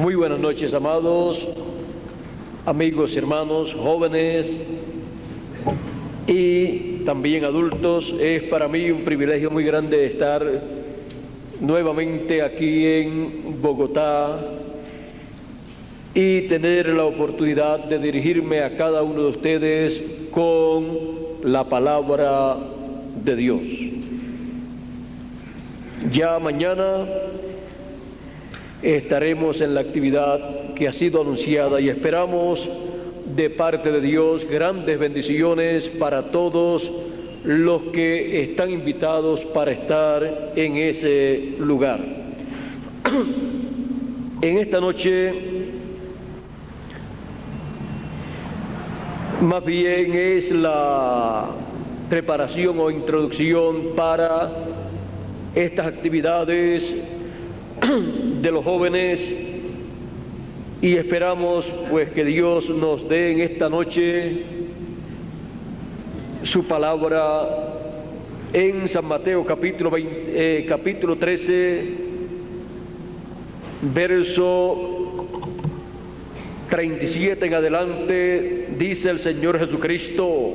Muy buenas noches, amados amigos y hermanos, jóvenes y también adultos. Es para mí un privilegio muy grande estar nuevamente aquí en Bogotá y tener la oportunidad de dirigirme a cada uno de ustedes con la palabra de Dios. Ya mañana estaremos en la actividad que ha sido anunciada y esperamos de parte de Dios grandes bendiciones para todos los que están invitados para estar en ese lugar. En esta noche, más bien es la preparación o introducción para estas actividades de los jóvenes, y esperamos pues que Dios nos dé en esta noche su palabra en San Mateo capítulo 13, verso 37 en adelante. Dice el Señor Jesucristo: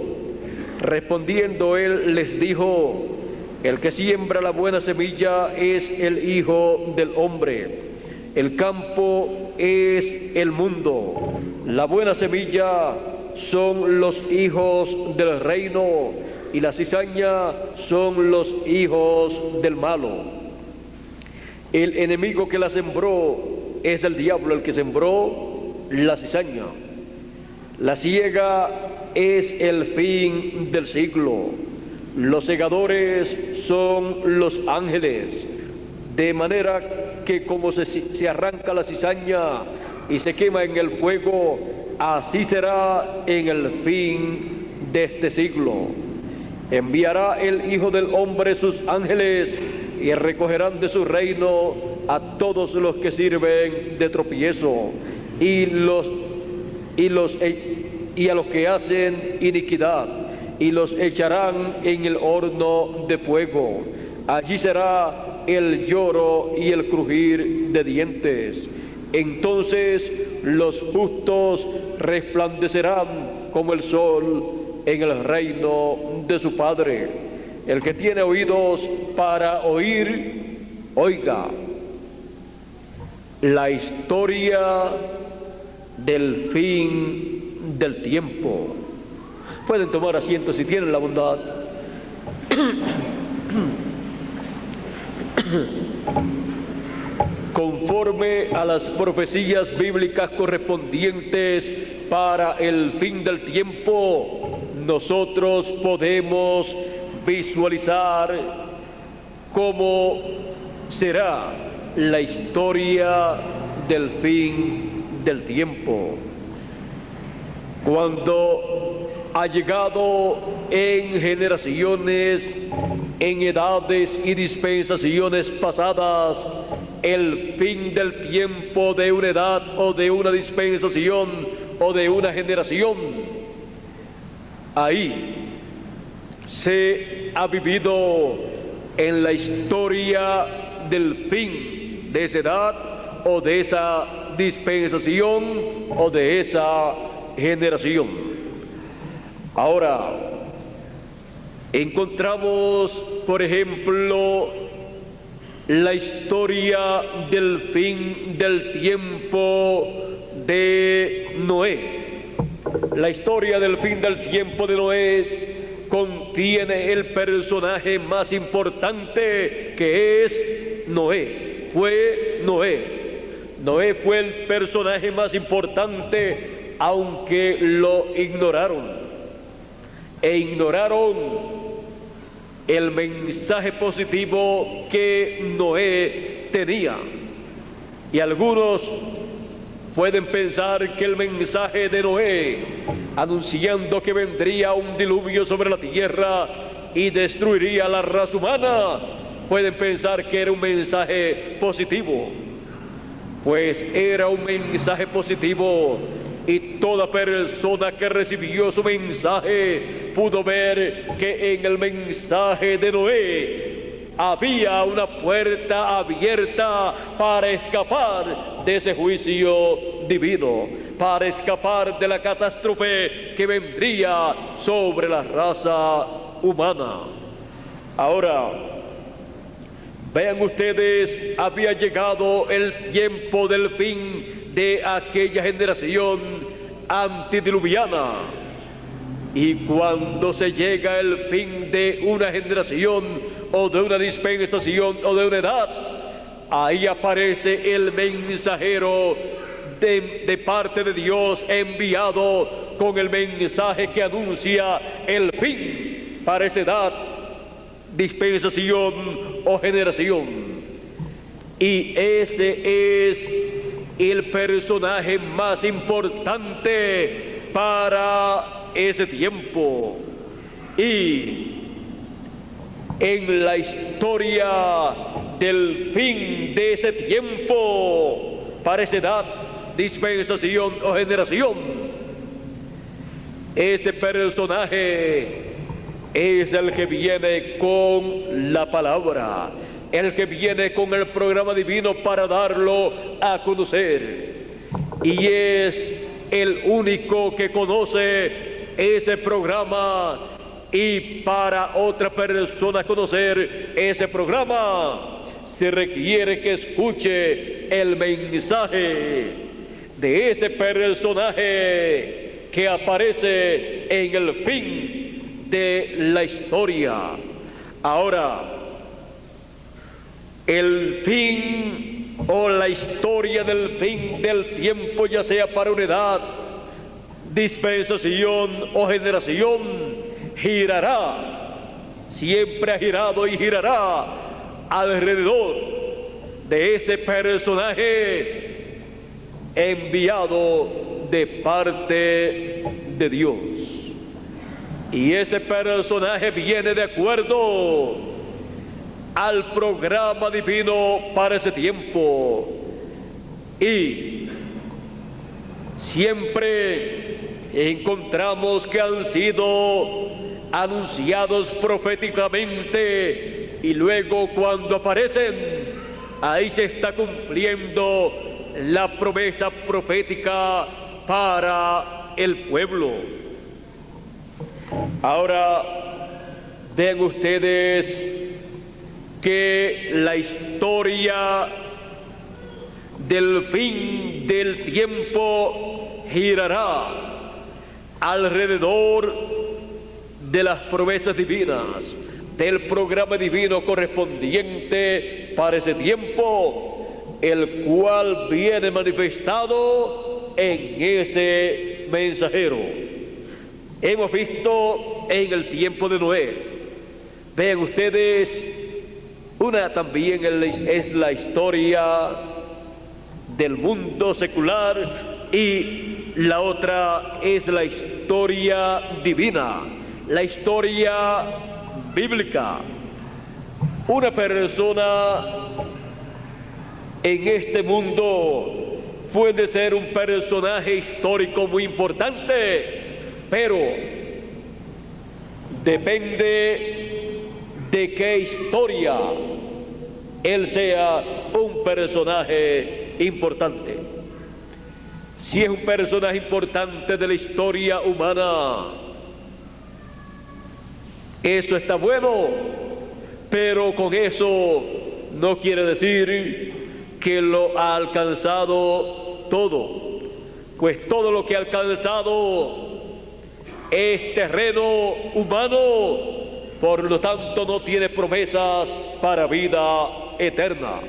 respondiendo él les dijo: el que siembra la buena semilla es el Hijo del Hombre. El campo es el mundo. La buena semilla son los hijos del reino, y la cizaña son los hijos del malo. El enemigo que la sembró es el diablo, el que sembró la cizaña. La siega es el fin del siglo. Los segadores son los ángeles, de manera que como se arranca la cizaña y se quema en el fuego, así será en el fin de este siglo. Enviará el Hijo del Hombre sus ángeles y recogerán de su reino a todos los que sirven de tropiezo y a los que hacen iniquidad, y los echarán en el horno de fuego. Allí será el lloro y el crujir de dientes. Entonces los justos resplandecerán como el sol en el reino de su Padre. El que tiene oídos para oír, oiga. La historia del fin del tiempo. Pueden tomar asiento si tienen la bondad. Conforme a las profecías bíblicas correspondientes para el fin del tiempo, nosotros podemos visualizar cómo será la historia del fin del tiempo. Cuando ha llegado en generaciones, en edades y dispensaciones pasadas, el fin del tiempo de una edad o de una dispensación o de una generación, ahí se ha vivido en la historia del fin de esa edad o de esa dispensación o de esa generación. Ahora, encontramos, por ejemplo, la historia del fin del tiempo de Noé. La historia del fin del tiempo de Noé contiene el personaje más importante, que es Noé. Fue Noé. Noé fue el personaje más importante, aunque lo ignoraron. E ignoraron el mensaje positivo que Noé tenía. Y algunos pueden pensar que el mensaje de Noé, anunciando que vendría un diluvio sobre la tierra y destruiría la raza humana, pueden pensar que era un mensaje positivo. Pues era un mensaje positivo, y toda persona que recibió su mensaje pudo ver que en el mensaje de Noé había una puerta abierta para escapar de ese juicio divino, para escapar de la catástrofe que vendría sobre la raza humana. Ahora, vean ustedes, había llegado el tiempo del fin de aquella generación antediluviana. Y cuando se llega el fin de una generación o de una dispensación o de una edad, ahí aparece el mensajero de parte de Dios enviado con el mensaje que anuncia el fin para esa edad, dispensación o generación. Y ese es el personaje más importante para ese tiempo. Y en la historia del fin de ese tiempo, para esa edad, dispensación o generación, ese personaje es el que viene con la palabra, el que viene con el programa divino para darlo a conocer. Y es el único que conoce ese programa, y para otra persona conocer ese programa se requiere que escuche el mensaje de ese personaje que aparece en el fin de la historia. Ahora, el fin o la historia del fin del tiempo, ya sea para una edad, dispensación o generación, girará, siempre ha girado y girará alrededor de ese personaje enviado de parte de Dios. Y ese personaje viene de acuerdo al programa divino para ese tiempo. Y siempre encontramos que han sido anunciados proféticamente, y luego cuando aparecen, ahí se está cumpliendo la promesa profética para el pueblo. Ahora, vean ustedes que la historia del fin del tiempo girará alrededor de las promesas divinas, del programa divino correspondiente para ese tiempo, el cual viene manifestado en ese mensajero. Hemos visto en el tiempo de Noé. Vean ustedes, una también es la historia del mundo secular, y la otra es la historia divina, la historia bíblica. Una persona en este mundo puede ser un personaje histórico muy importante, pero depende de qué historia él sea un personaje importante. Si es un personaje importante de la historia humana, eso está bueno, pero con eso no quiere decir que lo ha alcanzado todo, pues todo lo que ha alcanzado es terreno humano, por lo tanto no tiene promesas para vida eterna.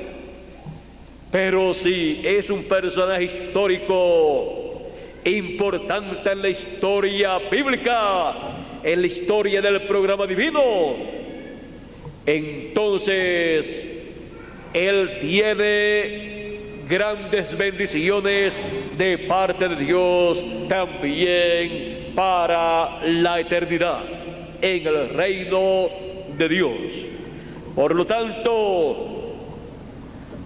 Pero si es un personaje histórico importante en la historia bíblica, en la historia del programa divino, entonces él tiene grandes bendiciones de parte de Dios también para la eternidad en el reino de Dios. Por lo tanto,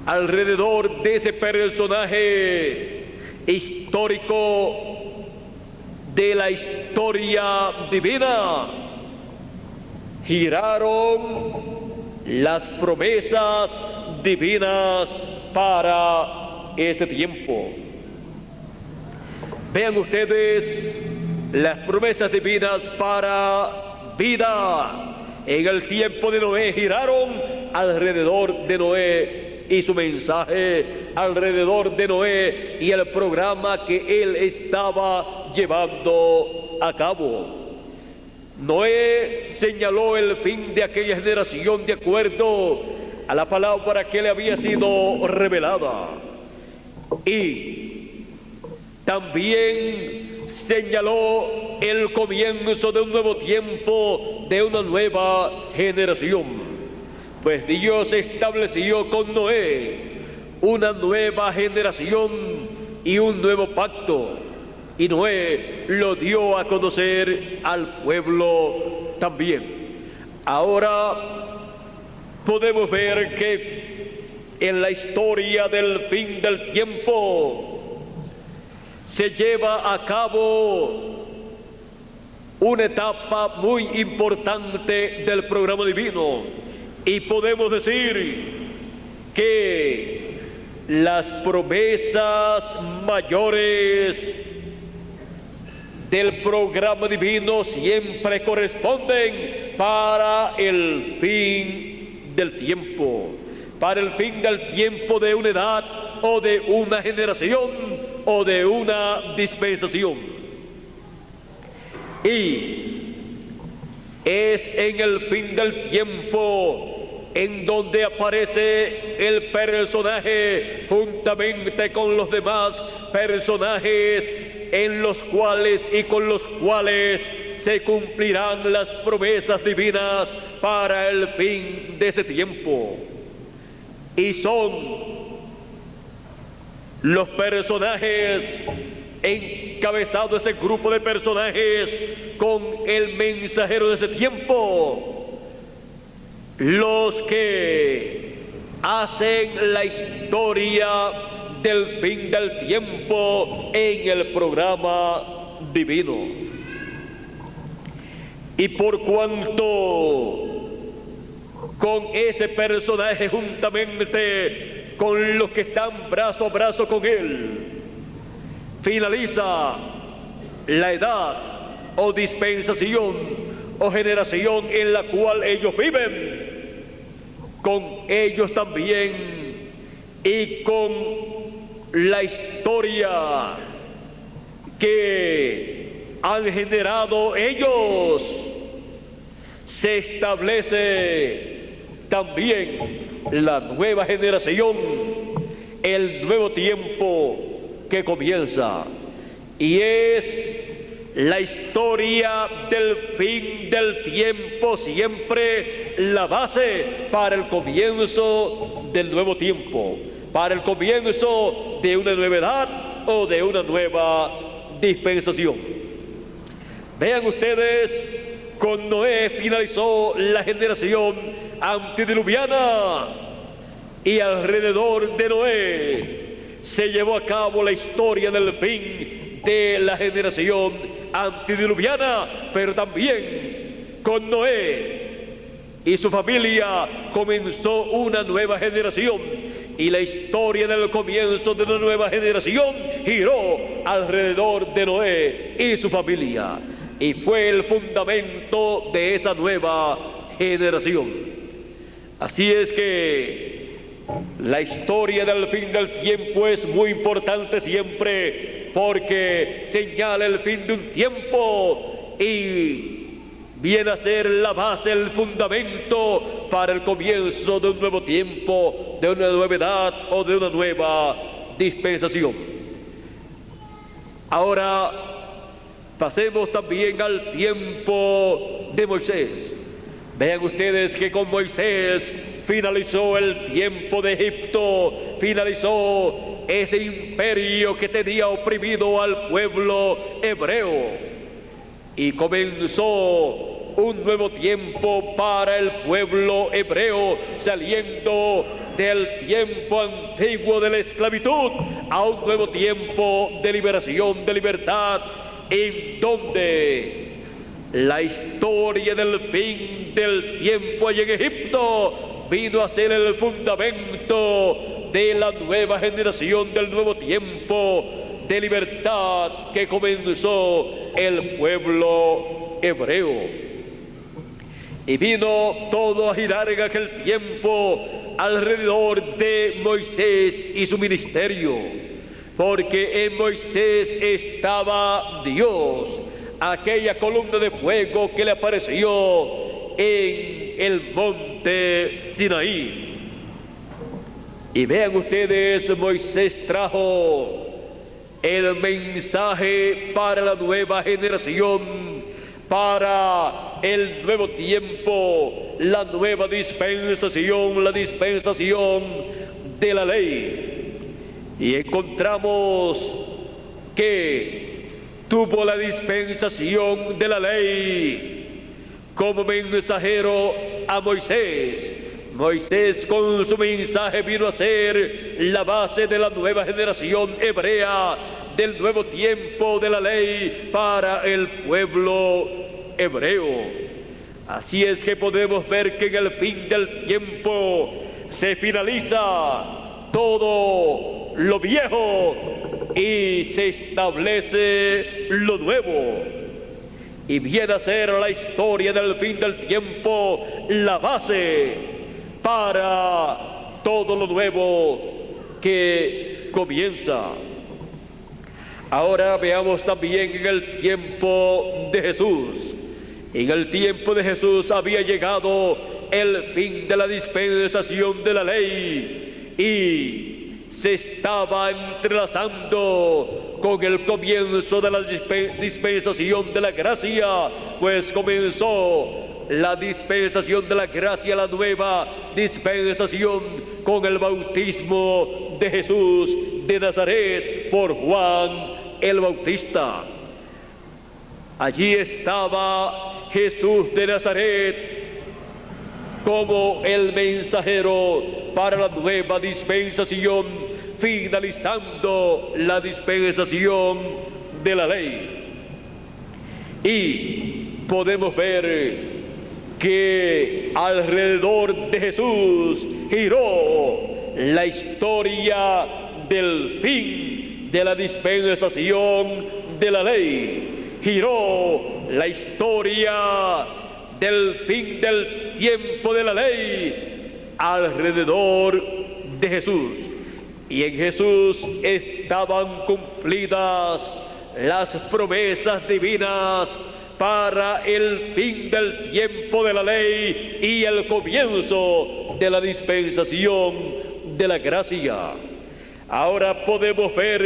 alrededor de ese personaje histórico de la historia divina giraron las promesas divinas para este tiempo. Vean ustedes las promesas divinas para vida. En el tiempo de Noé giraron alrededor de Noé y su mensaje, alrededor de Noé y el programa que él estaba llevando a cabo. Noé señaló el fin de aquella generación de acuerdo a la palabra que le había sido revelada, y también señaló el comienzo de un nuevo tiempo, de una nueva generación. Pues Dios estableció con Noé una nueva generación y un nuevo pacto, y Noé lo dio a conocer al pueblo también. Ahora podemos ver que en la historia del fin del tiempo se lleva a cabo una etapa muy importante del programa divino, y podemos decir que las promesas mayores del programa divino siempre corresponden para el fin del tiempo, para el fin del tiempo de una edad o de una generación o de una dispensación. Y es en el fin del tiempo en donde aparece el personaje juntamente con los demás personajes en los cuales y con los cuales se cumplirán las promesas divinas para el fin de ese tiempo. Y son los personajes encabezados, ese grupo de personajes con el mensajero de ese tiempo, los que hacen la historia del fin del tiempo en el programa divino. Y por cuanto con ese personaje, juntamente con los que están brazo a brazo con él, finaliza la edad o dispensación o generación en la cual ellos viven, con ellos también y con la historia que han generado ellos, se establece también la nueva generación, el nuevo tiempo que comienza, y es la historia del fin del tiempo siempre la base para el comienzo del nuevo tiempo, para el comienzo de una nueva edad o de una nueva dispensación. Vean ustedes, con Noé finalizó la generación antediluviana, y alrededor de Noé se llevó a cabo la historia del fin de la generación antediluviana, pero también con Noé y su familia comenzó una nueva generación, y la historia del comienzo de una nueva generación giró alrededor de Noé y su familia, y fue el fundamento de esa nueva generación. Así es que la historia del fin del tiempo es muy importante siempre, porque señala el fin de un tiempo y viene a ser la base, el fundamento para el comienzo de un nuevo tiempo, de una nueva edad o de una nueva dispensación. Ahora pasemos también al tiempo de Moisés. Vean ustedes que con Moisés finalizó el tiempo de Egipto, finalizó ese imperio que tenía oprimido al pueblo hebreo, y comenzó un nuevo tiempo para el pueblo hebreo, saliendo del tiempo antiguo de la esclavitud a un nuevo tiempo de liberación, de libertad, en donde la historia del fin del tiempo allá en Egipto vino a ser el fundamento de la nueva generación, del nuevo tiempo de libertad que comenzó el pueblo hebreo. Y vino todo a girar en aquel tiempo alrededor de Moisés y su ministerio, porque en Moisés estaba Dios, aquella columna de fuego que le apareció en el monte Sinaí. Y vean ustedes, Moisés trajo el mensaje para la nueva generación, para el nuevo tiempo, la nueva dispensación, la dispensación de la ley. Y encontramos que tuvo la dispensación de la ley como mensajero a Moisés. Moisés con su mensaje vino a ser la base de la nueva generación hebrea, del nuevo tiempo de la ley para el pueblo hebreo. Así es que podemos ver que en el fin del tiempo se finaliza todo lo viejo y se establece lo nuevo. Y viene a ser la historia del fin del tiempo la base para todo lo nuevo que comienza. Ahora veamos también en el tiempo de Jesús. En el tiempo de Jesús había llegado el fin de la dispensación de la ley y se estaba entrelazando con el comienzo de la dispensación de la gracia, pues comenzó la dispensación de la gracia, la nueva dispensación, con el bautismo de Jesús de Nazaret por Juan el Bautista. Allí estaba Jesús de Nazaret como el mensajero para la nueva dispensación, finalizando la dispensación de la ley. Y podemos ver que alrededor de Jesús giró la historia del fin de la dispensación de la ley, giró la historia del fin del tiempo de la ley alrededor de Jesús. Y en Jesús estaban cumplidas las promesas divinas para el fin del tiempo de la ley y el comienzo de la dispensación de la gracia. Ahora podemos ver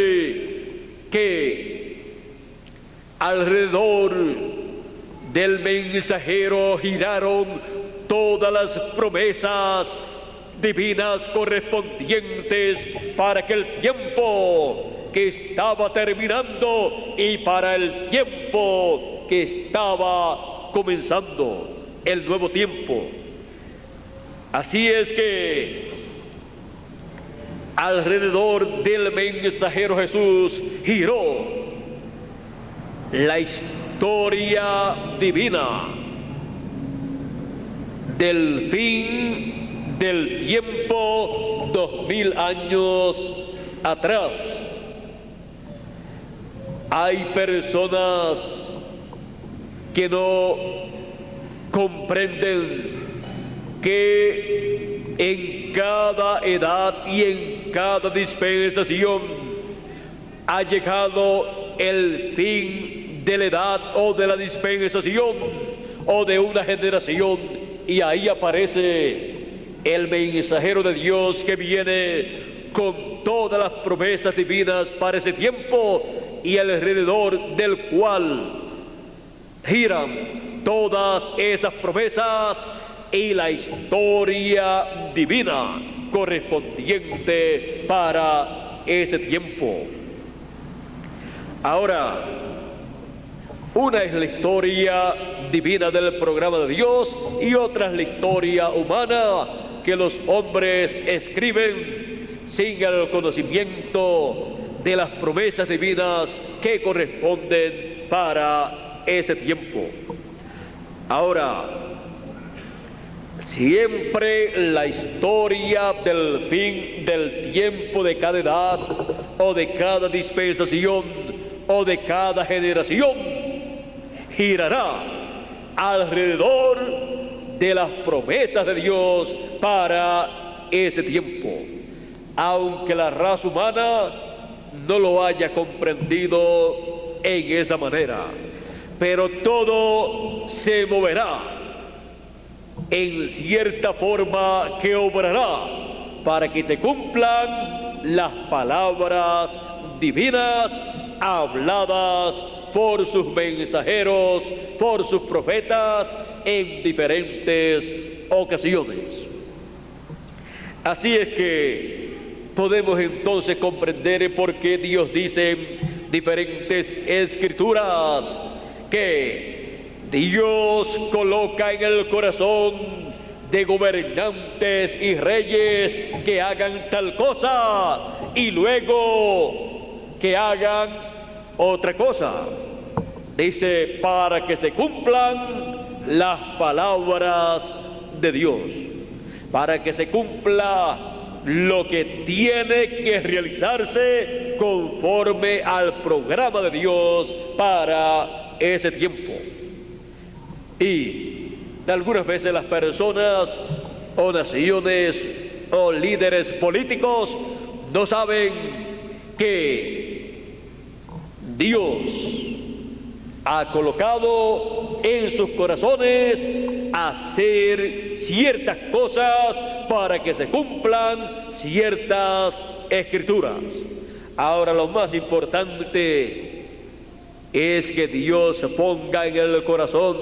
que alrededor del mensajero giraron todas las promesas divinas correspondientes para aquel tiempo que estaba terminando y para el tiempo que estaba comenzando, el nuevo tiempo. Así es que alrededor del mensajero Jesús giró la historia divina del fin del tiempo 2000 años atrás. Hay personas que no comprenden que en cada edad y en cada dispensación ha llegado el fin de la edad o de la dispensación o de una generación, y ahí aparece el mensajero de Dios que viene con todas las promesas divinas para ese tiempo y alrededor del cual giran todas esas promesas y la historia divina correspondiente para ese tiempo. Ahora, una es la historia divina del programa de Dios y otra es la historia humana que los hombres escriben sin el conocimiento de las promesas divinas que corresponden para ese tiempo. Ahora, Siempre la historia del fin del tiempo de cada edad, o de cada dispensación, o de cada generación, girará alrededor de las promesas de Dios para ese tiempo, aunque la raza humana no lo haya comprendido en esa manera. Pero todo se moverá en cierta forma que obrará para que se cumplan las palabras divinas habladas por sus mensajeros, por sus profetas en diferentes ocasiones. Así es que podemos entonces comprender por qué Dios dice en diferentes escrituras que Dios coloca en el corazón de gobernantes y reyes que hagan tal cosa y luego que hagan otra cosa. Dice, para que se cumplan las palabras de Dios, para que se cumpla lo que tiene que realizarse conforme al programa de Dios para ese tiempo. Y algunas veces las personas o naciones o líderes políticos no saben que Dios ha colocado en sus corazones hacer ciertas cosas para que se cumplan ciertas escrituras. Ahora, lo más importante es que Dios ponga en el corazón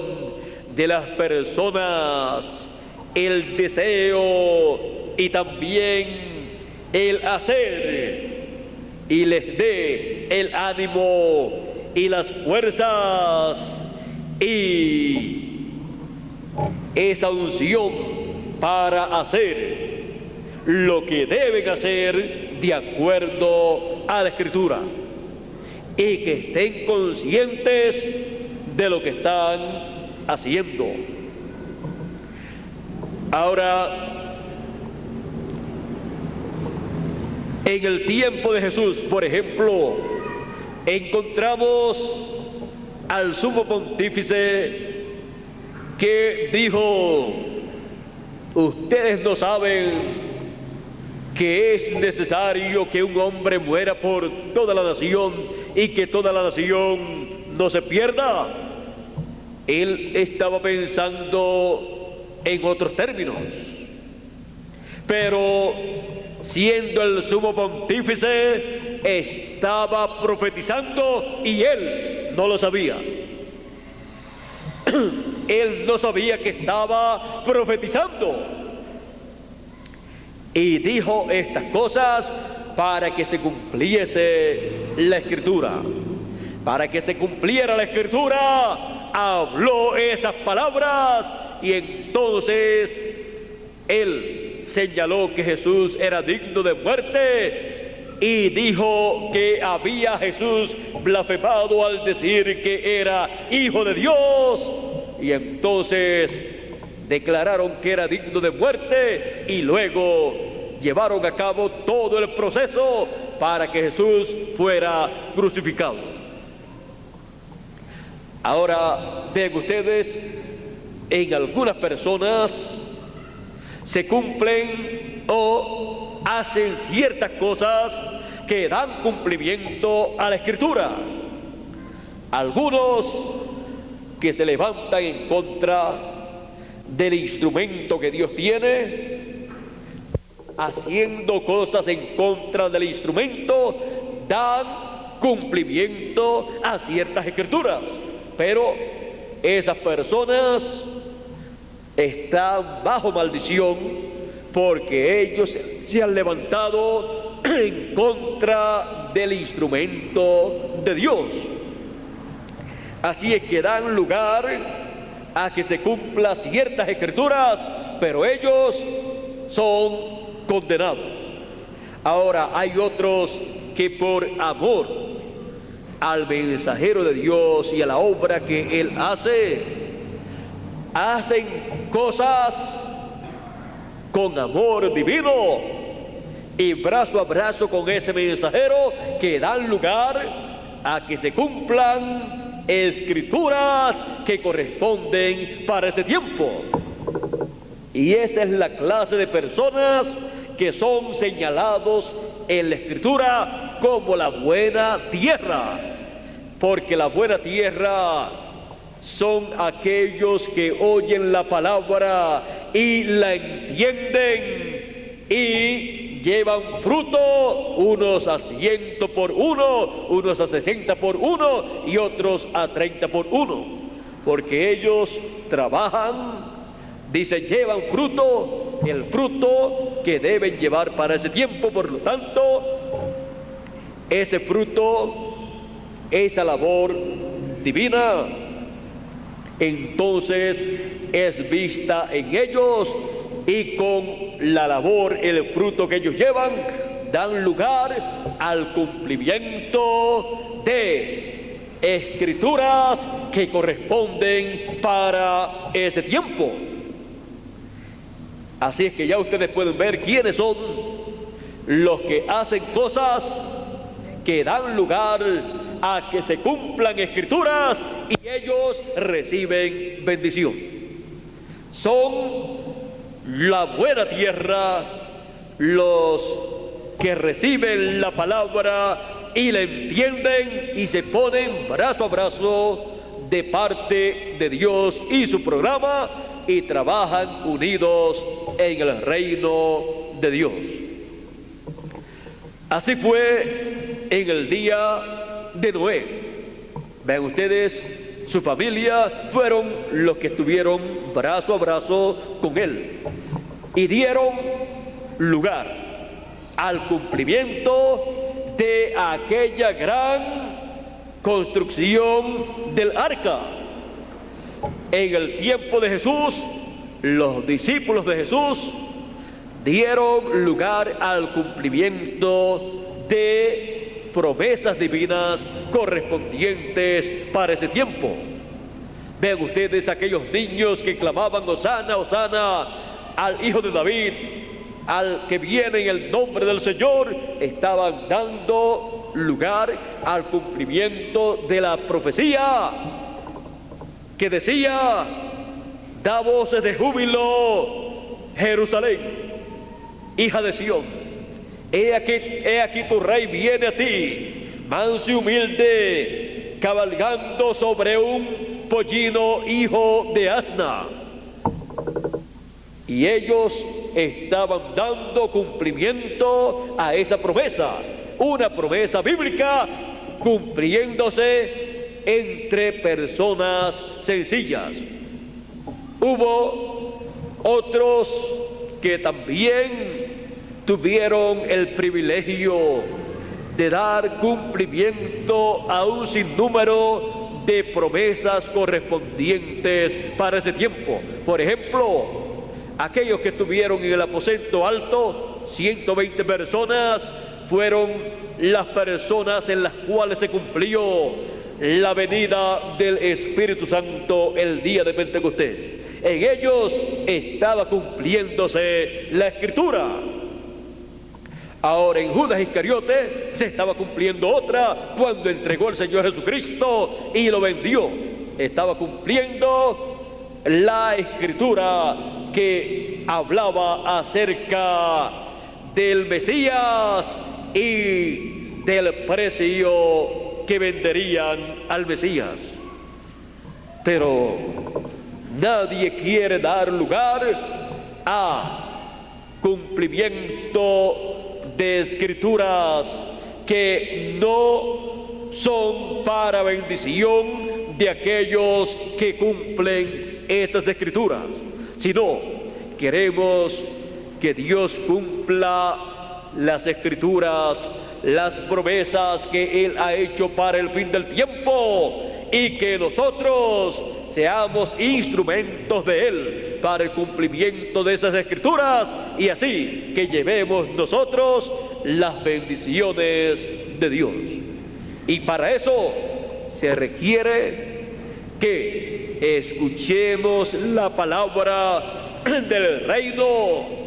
de las personas el deseo y también el hacer, y les dé el ánimo y las fuerzas y esa unción para hacer lo que deben hacer de acuerdo a la Escritura, y que estén conscientes de lo que están haciendo. Ahora, en el tiempo de Jesús, por ejemplo, encontramos al sumo pontífice que dijo: ustedes no saben que es necesario que un hombre muera por toda la nación y que toda la nación no se pierda. Él estaba pensando en otros términos, pero siendo el sumo pontífice estaba profetizando y él no lo sabía. Él no sabía que estaba profetizando, y dijo estas cosas para que se cumpliese la Escritura. Para que se cumpliera la Escritura, habló esas palabras, y entonces él señaló que Jesús era digno de muerte, y dijo que había Jesús blasfemado al decir que era hijo de Dios, y entonces declararon que era digno de muerte, y luego llevaron a cabo todo el proceso para que Jesús fuera crucificado. Ahora, vean ustedes, en algunas personas se cumplen o hacen ciertas cosas que dan cumplimiento a la Escritura. Algunos que se levantan en contra del instrumento que Dios tiene, haciendo cosas en contra del instrumento, dan cumplimiento a ciertas escrituras. Pero esas personas están bajo maldición porque ellos se han levantado en contra del instrumento de Dios. Así es que dan lugar a que se cumplan ciertas escrituras, pero ellos son condenados. Ahora, hay otros que por amor al mensajero de Dios y a la obra que él hace, hacen cosas con amor divino y brazo a brazo con ese mensajero, que dan lugar a que se cumplan escrituras que corresponden para ese tiempo. Y esa es la clase de personas que son señalados en la Escritura como la buena tierra, porque la buena tierra son aquellos que oyen la palabra y la entienden y llevan fruto, unos a 100 por uno, unos a 60 por uno y otros a 30 por uno, porque ellos trabajan, dice, llevan fruto, el fruto que deben llevar para ese tiempo. Por lo tanto, ese fruto, esa labor divina, entonces es vista en ellos, y con la labor, el fruto que ellos llevan, dan lugar al cumplimiento de escrituras que corresponden para ese tiempo. Así es que ya ustedes pueden ver quiénes son los que hacen cosas que dan lugar a que se cumplan escrituras y ellos reciben bendición. Son la buena tierra, los que reciben la palabra y la entienden y se ponen brazo a brazo de parte de Dios y su programa, y trabajan unidos en el reino de Dios. Así fue en el día de Noé. Vean ustedes, su familia fueron los que estuvieron brazo a brazo con él y dieron lugar al cumplimiento de aquella gran construcción del arca. En el tiempo de Jesús, los discípulos de Jesús dieron lugar al cumplimiento de promesas divinas correspondientes para ese tiempo. Vean ustedes aquellos niños que clamaban Hosana, Hosana al Hijo de David, al que viene en el nombre del Señor. Estaban dando lugar al cumplimiento de la profecía que decía: da voces de júbilo, Jerusalén, hija de Sión. He aquí tu rey viene a ti, manso y humilde, cabalgando sobre un pollino, hijo de asna. Y ellos estaban dando cumplimiento a esa promesa, una promesa bíblica cumpliéndose entre personas sencillas. Hubo otros que también tuvieron el privilegio de dar cumplimiento a un sinnúmero de promesas correspondientes para ese tiempo. Por ejemplo, aquellos que estuvieron en el aposento alto, 120 personas, fueron las personas en las cuales se cumplió la venida del Espíritu Santo el día de Pentecostés. En ellos estaba cumpliéndose la Escritura. Ahora en Judas Iscariote se estaba cumpliendo otra cuando entregó al Señor Jesucristo y lo vendió. Estaba cumpliendo la Escritura que hablaba acerca del Mesías y del precio que venderían al Mesías. Pero nadie quiere dar lugar a cumplimiento de escrituras que no son para bendición de aquellos que cumplen estas escrituras, sino queremos que Dios cumpla las escrituras, las promesas que Él ha hecho para el fin del tiempo, y que nosotros seamos instrumentos de Él para el cumplimiento de esas escrituras, y así que llevemos nosotros las bendiciones de Dios. Y para eso se requiere que escuchemos la palabra del reino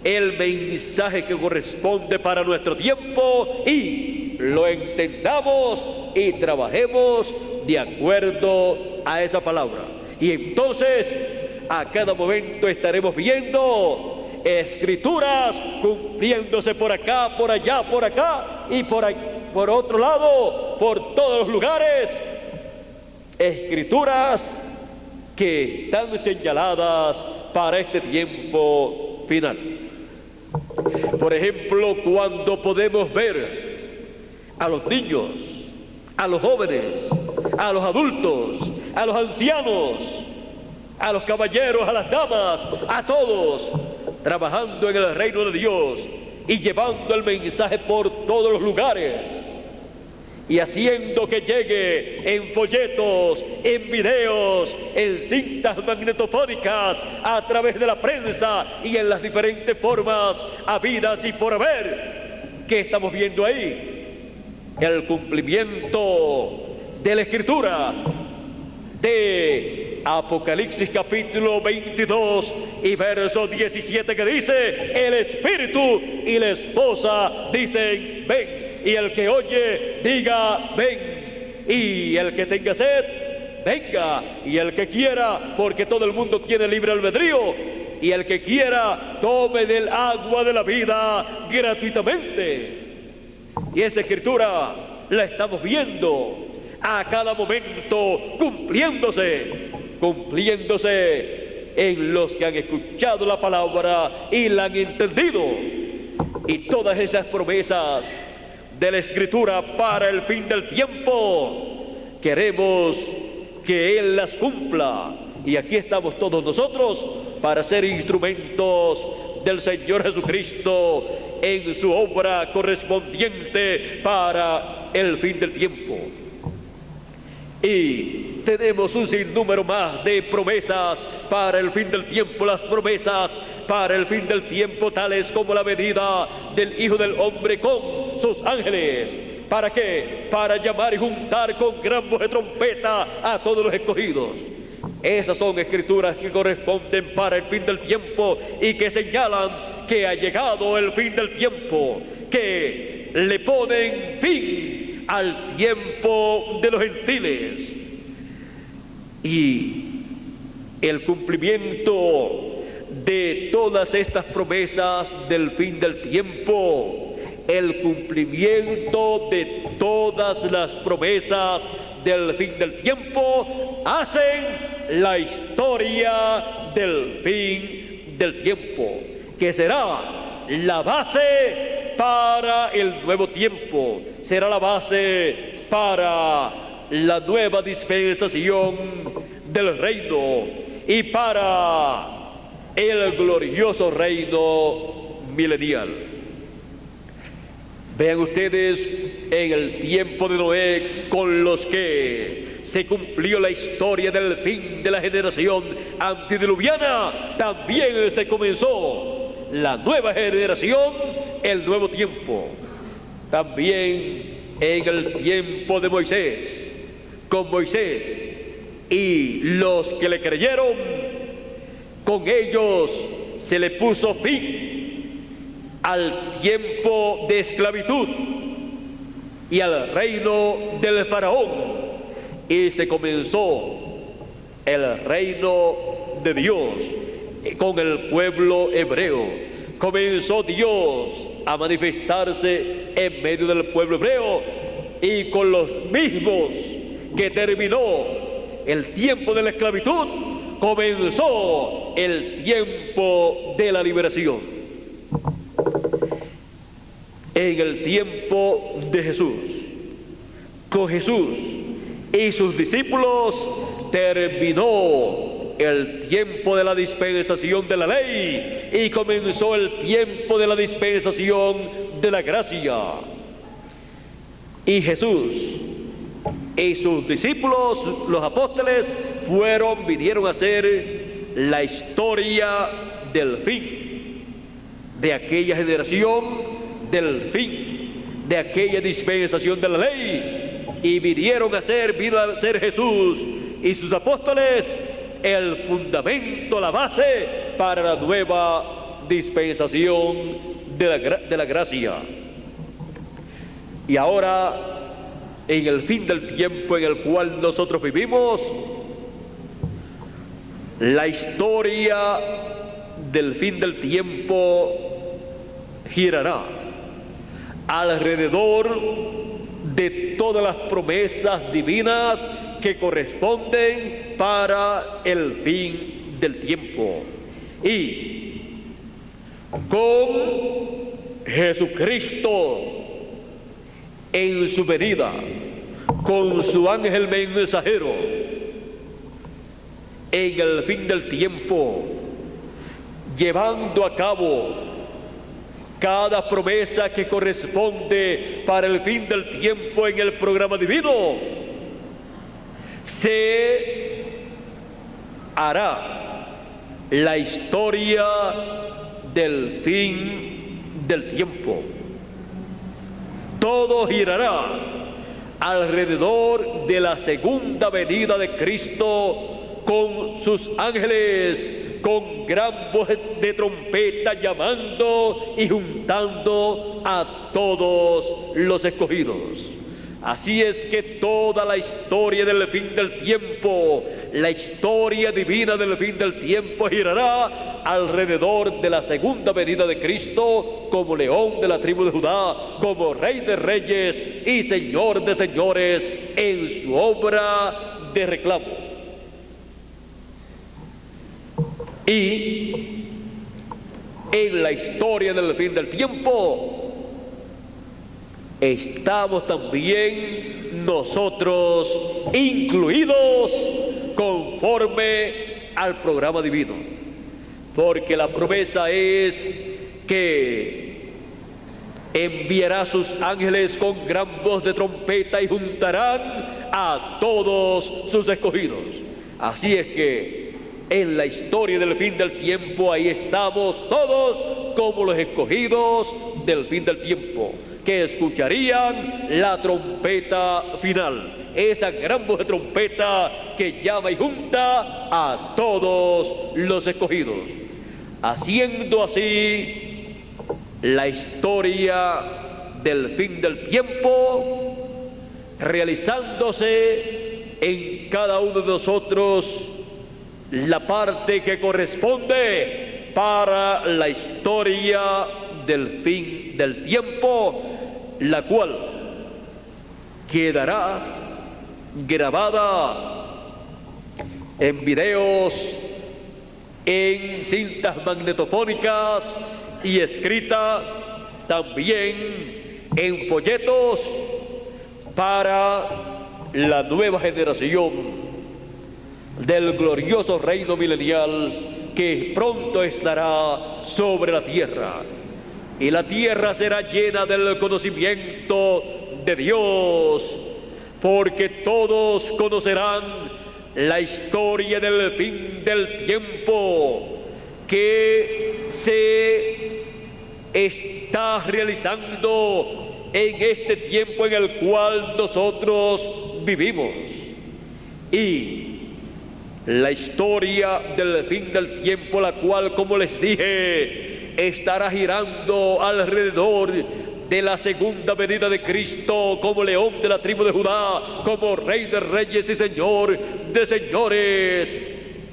el mensaje que corresponde para nuestro tiempo y lo entendamos y trabajemos de acuerdo a esa palabra. Y entonces a cada momento estaremos viendo escrituras cumpliéndose por acá, por allá, por acá y por otro lado, por todos los lugares. Escrituras que están señaladas para este tiempo final. Por ejemplo, cuando podemos ver a los niños, a los jóvenes, a los adultos, a los ancianos, a los caballeros, a las damas, a todos trabajando en el reino de Dios y llevando el mensaje por todos los lugares y haciendo que llegue en folletos, en videos, en cintas magnetofónicas, a través de la prensa y en las diferentes formas habidas y por haber. ¿Qué estamos viendo ahí? El cumplimiento de la Escritura de Apocalipsis capítulo 22 y verso 17, que dice: el Espíritu y la esposa dicen ven, y el que oye diga ven, y el que tenga sed venga, y el que quiera, porque todo el mundo tiene libre albedrío, y el que quiera tome del agua de la vida gratuitamente. Y esa escritura la estamos viendo a cada momento cumpliéndose en los que han escuchado la palabra y la han entendido. Y todas esas promesas de la Escritura para el fin del tiempo, queremos que Él las cumpla. Y aquí estamos todos nosotros para ser instrumentos del Señor Jesucristo en su obra correspondiente para el fin del tiempo. Y tenemos un sinnúmero más de promesas para el fin del tiempo. Las promesas para el fin del tiempo, tales como la venida del Hijo del Hombre con sus ángeles. ¿Para qué? Para llamar y juntar con gran voz de trompeta a todos los escogidos. Esas son escrituras que corresponden para el fin del tiempo y que señalan que ha llegado el fin del tiempo, que le ponen fin al tiempo de los gentiles. Y el cumplimiento de todas estas promesas del fin del tiempo, el cumplimiento de todas las promesas del fin del tiempo, hacen la historia del fin del tiempo, que será la base para el nuevo tiempo, será la base para la nueva dispensación del reino y para el glorioso reino milenial. Vean ustedes, en el tiempo de Noé, con los que se cumplió la historia del fin de la generación antediluviana, también se comenzó la nueva generación, el nuevo tiempo. También en el tiempo de Moisés, con Moisés y los que le creyeron, con ellos se le puso fin al tiempo de esclavitud y al reino del faraón, y se comenzó el reino de Dios con el pueblo hebreo. Comenzó Dios a manifestarse en medio del pueblo hebreo, y con los mismos que terminó el tiempo de la esclavitud, comenzó el tiempo de la liberación. En el tiempo de Jesús, con Jesús y sus discípulos, terminó el tiempo de la dispensación de la ley y comenzó el tiempo de la dispensación de la gracia. Y Jesús y sus discípulos, los apóstoles, vinieron a ser la historia del fin de aquella generación, del fin de aquella dispensación de la ley, y vino a ser Jesús y sus apóstoles el fundamento, la base para la nueva dispensación de la gracia. Y ahora, en el fin del tiempo en el cual nosotros vivimos, la historia del fin del tiempo girará alrededor de todas las promesas divinas que corresponden para el fin del tiempo. Y con Jesucristo en su venida, con su ángel mensajero, en el fin del tiempo, llevando a cabo cada promesa que corresponde para el fin del tiempo en el programa divino, se hará la historia del fin del tiempo. Todo girará alrededor de la segunda venida de Cristo con sus ángeles, con gran voz de trompeta, llamando y juntando a todos los escogidos. Así es que toda la historia del fin del tiempo, la historia divina del fin del tiempo, girará alrededor de la segunda venida de Cristo como león de la tribu de Judá, como rey de reyes y señor de señores en su obra de reclamo. Y en la historia del fin del tiempo estamos también nosotros incluidos conforme al programa divino, porque la promesa es que enviará sus ángeles con gran voz de trompeta y juntarán a todos sus escogidos. Así es que en la historia del fin del tiempo ahí estamos todos como los escogidos del fin del tiempo, que escucharían la trompeta final, esa gran voz de trompeta que llama y junta a todos los escogidos, haciendo así la historia del fin del tiempo, realizándose en cada uno de nosotros la parte que corresponde para la historia del fin del tiempo, la cual quedará grabada en videos, en cintas magnetofónicas y escrita también en folletos para la nueva generación del glorioso reino milenial que pronto estará sobre la tierra. Y la tierra será llena del conocimiento de Dios, porque todos conocerán la historia del fin del tiempo que se está realizando en este tiempo en el cual nosotros vivimos. Y la historia del fin del tiempo, la cual, como les dije, estará girando alrededor de la segunda venida de Cristo como león de la tribu de Judá, como rey de reyes y señor de señores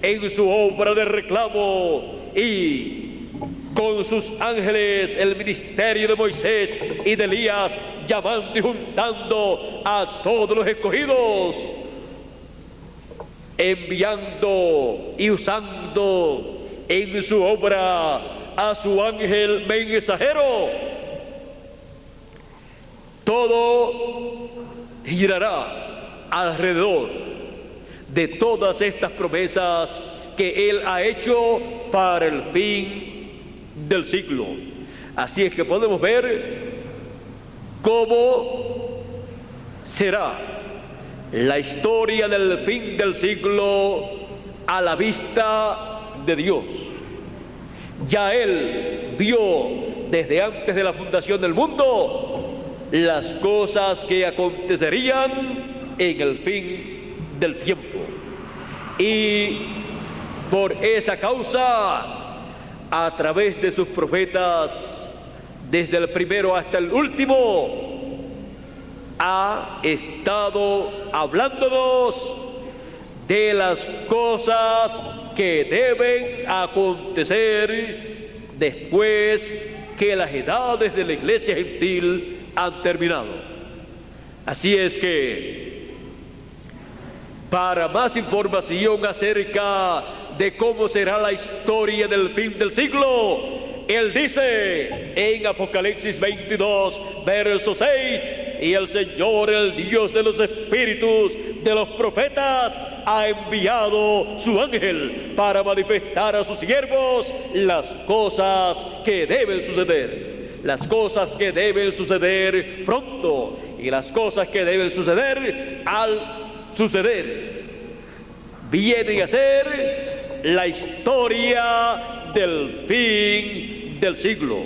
en su obra de reclamo, y con sus ángeles el ministerio de Moisés y de Elías, llamando y juntando a todos los escogidos, enviando y usando en su obra a su ángel mensajero. Todo girará alrededor de todas estas promesas que Él ha hecho para el fin del siglo. Así es que podemos ver cómo será la historia del fin del siglo a la vista de Dios. Ya Él vio desde antes de la fundación del mundo las cosas que acontecerían en el fin del tiempo. Y por esa causa a través de sus profetas, desde el primero hasta el último, ha estado hablándonos de las cosas que deben acontecer después que las edades de la iglesia gentil han terminado. Así es que, para más información acerca de cómo será la historia del fin del siglo, él dice en Apocalipsis 22, verso 6, y el Señor, el Dios de los espíritus de los profetas, ha enviado su ángel para manifestar a sus siervos las cosas que deben suceder. Las cosas que deben suceder pronto y las cosas que deben suceder al suceder. Vienen a ser la historia del fin del siglo,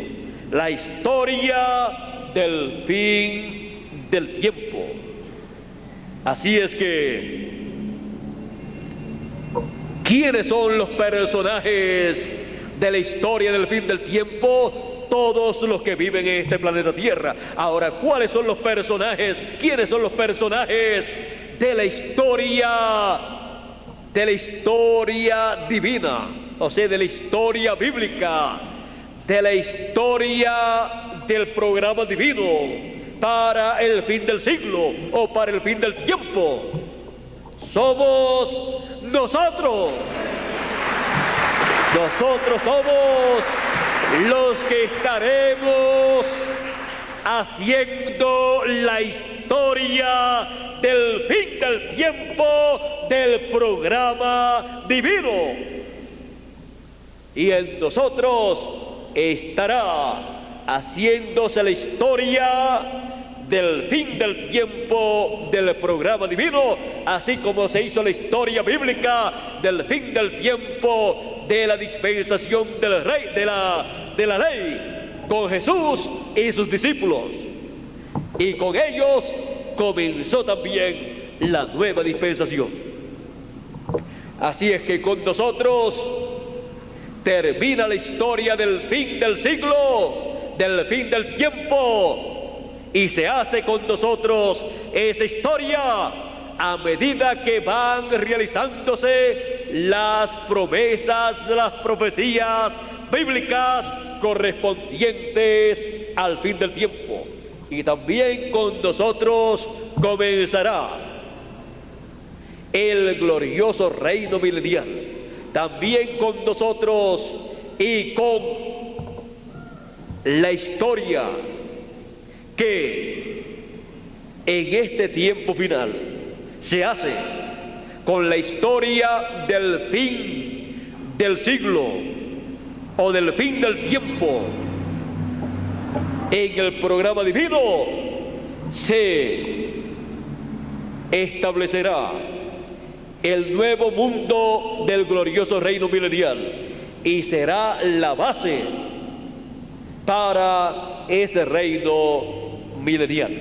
la historia del fin del tiempo. Así es que, ¿quiénes son los personajes de la historia del fin del tiempo? Todos los que viven en este planeta Tierra. Ahora, ¿cuáles son los personajes? ¿Quiénes son los personajes de la historia divina? O sea, de la historia bíblica, de la historia del programa divino para el fin del siglo o para el fin del tiempo. Somos nosotros. Nosotros somos los que estaremos haciendo la historia del fin del tiempo del programa divino. Y en nosotros estará haciéndose la historia del fin del tiempo del programa divino, así como se hizo la historia bíblica del fin del tiempo de la dispensación del rey, de la ley, con Jesús y sus discípulos. Y con ellos comenzó también la nueva dispensación. Así es que con nosotros termina la historia del fin del siglo, del fin del tiempo, y se hace con nosotros esa historia a medida que van realizándose las promesas, las profecías bíblicas correspondientes al fin del tiempo. Y también con nosotros comenzará el glorioso reino milenial. También con nosotros y con la historia que en este tiempo final se hace con la historia del fin del siglo o del fin del tiempo. En el programa divino se establecerá el nuevo mundo del glorioso reino milenial y será la base para ese reino milenial.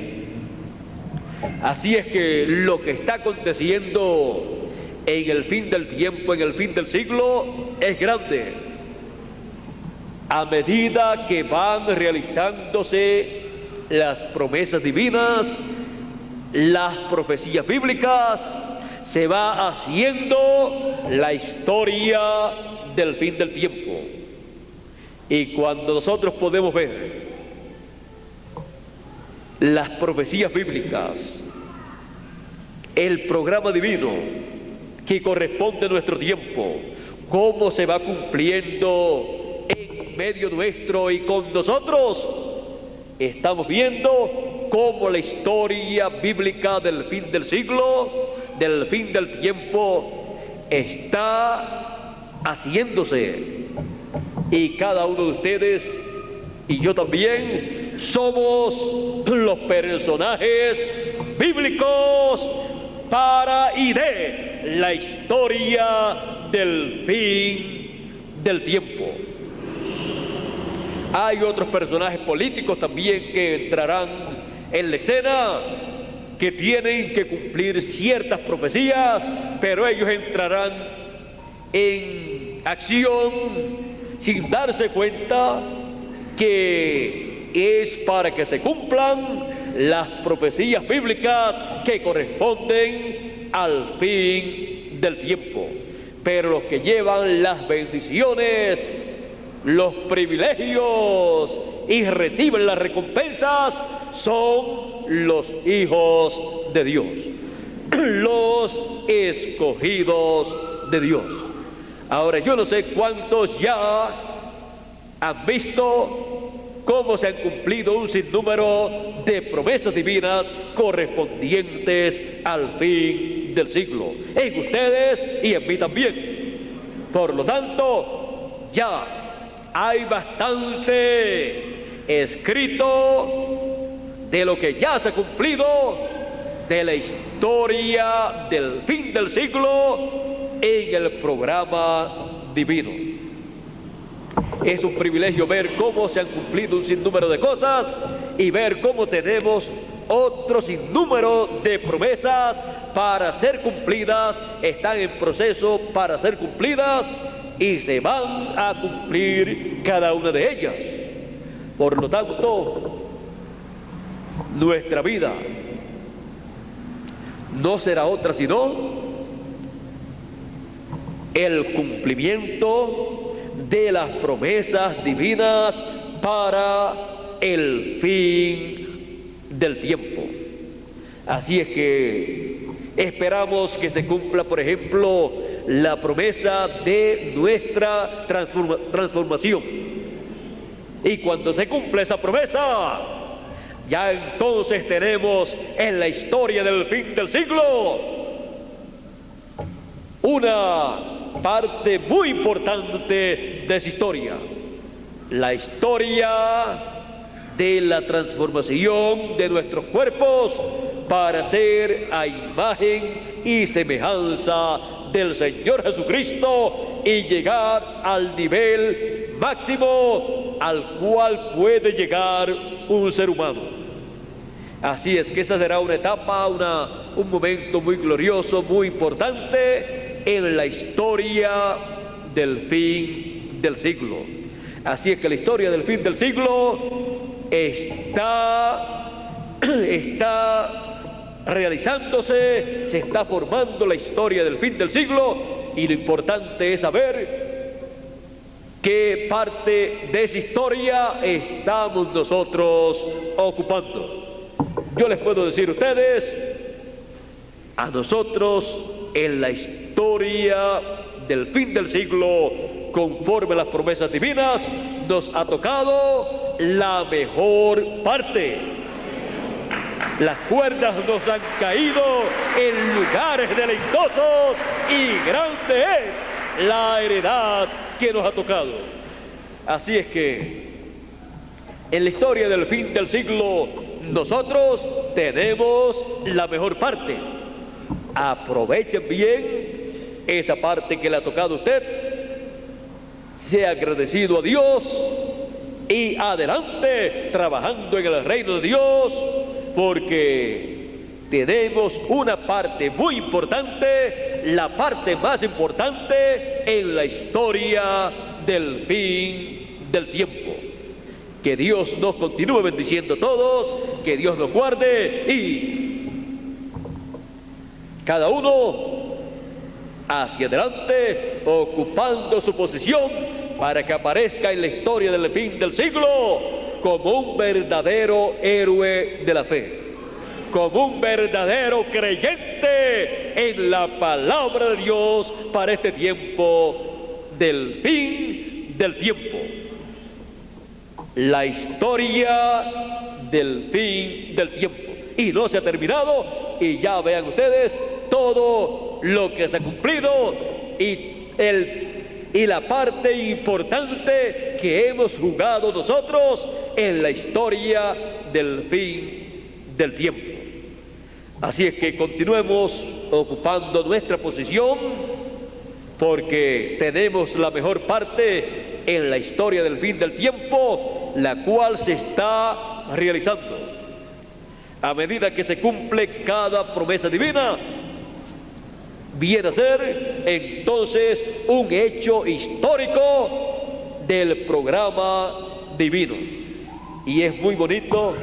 Así es que lo que está aconteciendo en el fin del tiempo, en el fin del siglo, es grande. A medida que van realizándose las promesas divinas, las profecías bíblicas, se va haciendo la historia del fin del tiempo. Y cuando nosotros podemos ver las profecías bíblicas, el programa divino que corresponde a nuestro tiempo, cómo se va cumpliendo en medio nuestro y con nosotros, estamos viendo cómo la historia bíblica del fin del siglo, del fin del tiempo, está haciéndose. Y cada uno de ustedes y yo también somos los personajes bíblicos para y de la historia del fin del tiempo. Hay otros personajes políticos también que entrarán en la escena, que tienen que cumplir ciertas profecías, pero ellos entrarán en acción sin darse cuenta que es para que se cumplan las profecías bíblicas que corresponden al fin del tiempo. Pero los que llevan las bendiciones, los privilegios y reciben las recompensas son los hijos de Dios, los escogidos de Dios. Ahora, yo no sé cuántos ya han visto cómo se han cumplido un sinnúmero de promesas divinas correspondientes al fin del siglo, en ustedes y en mí también. Por lo tanto, ya hay bastante escrito de lo que ya se ha cumplido de la historia del fin del siglo en el programa divino. Es un privilegio ver cómo se han cumplido un sinnúmero de cosas y ver cómo tenemos otro sinnúmero de promesas para ser cumplidas, están en proceso para ser cumplidas y se van a cumplir cada una de ellas. Por lo tanto, nuestra vida no será otra sino el cumplimiento de las promesas divinas para el fin del tiempo. Así es que esperamos que se cumpla, por ejemplo, la promesa de nuestra transformación. Y cuando se cumple esa promesa, ya entonces tenemos en la historia del fin del siglo una parte muy importante de esa historia, la historia de la transformación de nuestros cuerpos para ser a imagen y semejanza del Señor Jesucristo y llegar al nivel máximo al cual puede llegar un ser humano. Así es que esa será una etapa, un momento muy glorioso, muy importante en la historia del fin del siglo. Así es que la historia del fin del siglo está realizándose, se está formando la historia del fin del siglo, y lo importante es saber qué parte de esa historia estamos nosotros ocupando. Yo les puedo decir a ustedes, a nosotros en la historia del fin del siglo, conforme a las promesas divinas, nos ha tocado la mejor parte. Las cuerdas nos han caído en lugares deleitosos y grande es la heredad que nos ha tocado. Así es que en la historia del fin del siglo nosotros tenemos la mejor parte. Aprovechen bien esa parte que le ha tocado a usted, sea agradecido a Dios y adelante trabajando en el reino de Dios, porque tenemos una parte muy importante, la parte más importante en la historia del fin del tiempo. Que Dios nos continúe bendiciendo a todos, que Dios nos guarde y cada uno hacia adelante, ocupando su posición para que aparezca en la historia del fin del siglo como un verdadero héroe de la fe, como un verdadero creyente en la palabra de Dios para este tiempo del fin del tiempo. La historia del fin del tiempo. Y no se ha terminado, y ya vean ustedes todo lo que se ha cumplido y la parte importante que hemos jugado nosotros en la historia del fin del tiempo. Así es que continuemos ocupando nuestra posición, porque tenemos la mejor parte en la historia del fin del tiempo, la cual se está realizando. A medida que se cumple cada promesa divina, viene a ser entonces un hecho histórico del programa divino. Y es muy bonito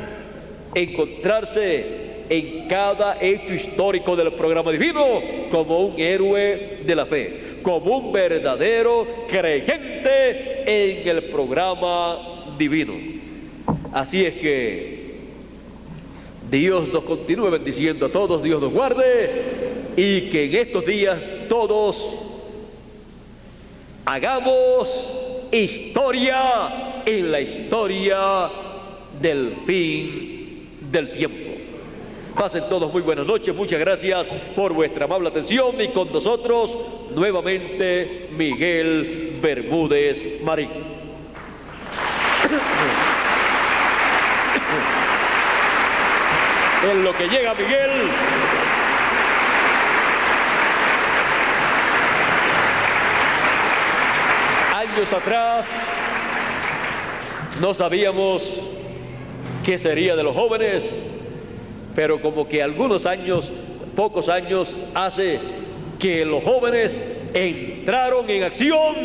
encontrarse en cada hecho histórico del programa divino como un héroe de la fe, como un verdadero creyente en el programa divino. Así es que Dios nos continúe bendiciendo a todos, Dios nos guarde, y que en estos días todos hagamos historia en la historia del fin del tiempo. Pasen todos muy buenas noches, muchas gracias por vuestra amable atención, y con nosotros nuevamente Miguel Bermúdez Marín. En lo que llega Miguel, años atrás no sabíamos qué sería de los jóvenes, pero como que algunos años, pocos años hace que los jóvenes entraron en acción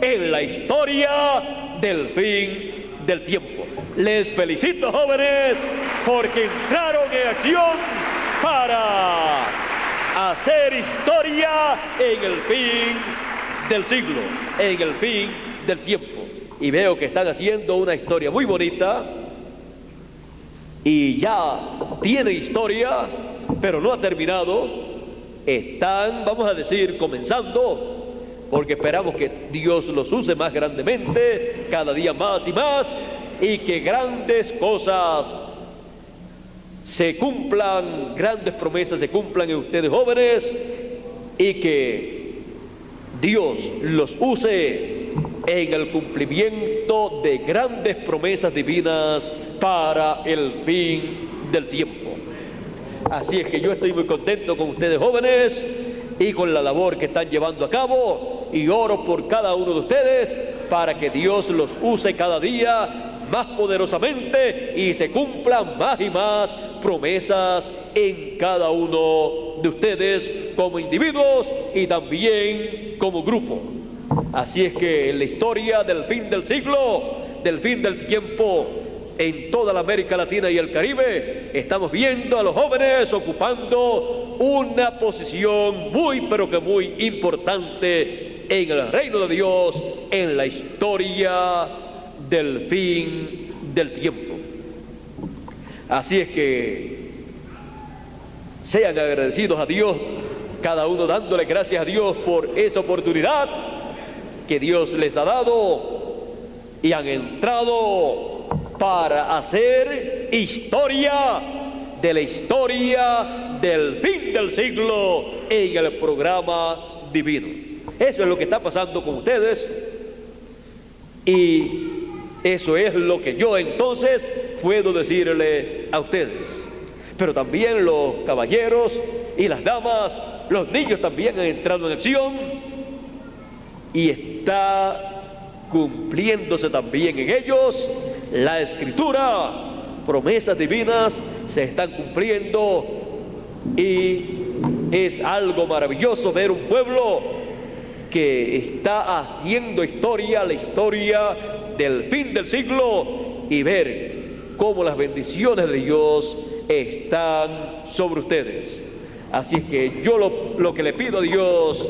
en la historia del fin del tiempo. Les felicito, jóvenes, porque entraron en acción para hacer historia en el fin del siglo, en el fin del tiempo. Y veo que están haciendo una historia muy bonita, y ya tiene historia, pero no ha terminado. Están, vamos a decir, comenzando, porque esperamos que Dios los use más grandemente, cada día más y más, y que grandes cosas se cumplan, grandes promesas se cumplan en ustedes, jóvenes, y que Dios los use en el cumplimiento de grandes promesas divinas para el fin del tiempo. Así es que yo estoy muy contento con ustedes, jóvenes, y con la labor que están llevando a cabo, y oro por cada uno de ustedes para que Dios los use cada día más poderosamente y se cumplan más y más promesas en cada uno de ustedes como individuos y también como grupo. Así es que en la historia del fin del siglo, del fin del tiempo, en toda la América Latina y el Caribe, estamos viendo a los jóvenes ocupando una posición muy, pero que muy importante en el reino de Dios, en la historia del fin del tiempo. Así es que sean agradecidos a Dios, cada uno dándole gracias a Dios por esa oportunidad que Dios les ha dado, y han entrado para hacer historia de la historia del fin del siglo en el programa divino. Eso es lo que está pasando con ustedes, y eso es lo que yo entonces puedo decirle a ustedes. Pero también los caballeros y las damas, los niños también han entrado en acción, y está cumpliéndose también en ellos la escritura. Promesas divinas se están cumpliendo, y es algo maravilloso ver un pueblo que está haciendo historia, la historia del fin del siglo, y ver cómo las bendiciones de Dios están sobre ustedes. Así que yo lo que le pido a Dios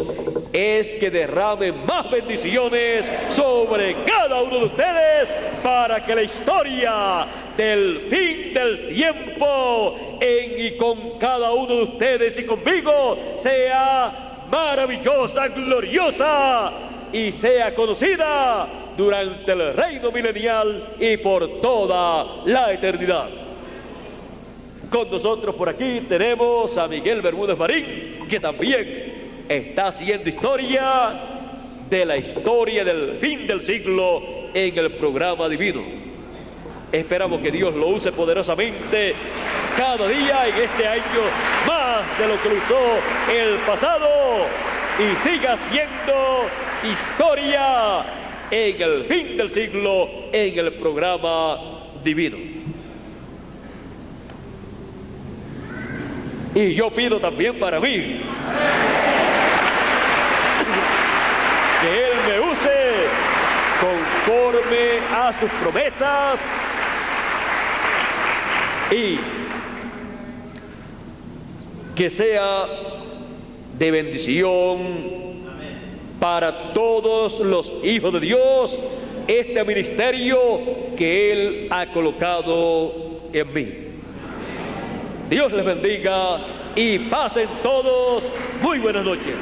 es que derrame más bendiciones sobre cada uno de ustedes, para que la historia del fin del tiempo en y con cada uno de ustedes y conmigo sea maravillosa, gloriosa, y sea conocida durante el reino milenial y por toda la eternidad. Con nosotros por aquí tenemos a Miguel Bermúdez Marín, que también está haciendo historia de la historia del fin del siglo en el programa divino. Esperamos que Dios lo use poderosamente cada día en este año, más de lo que lo usó el pasado, y siga siendo historia en el fin del siglo en el programa divino. Y yo pido también para mí que Él me use con conforme a sus promesas y que sea de bendición para todos los hijos de Dios este ministerio que Él ha colocado en mí. Dios les bendiga y pasen todos muy buenas noches.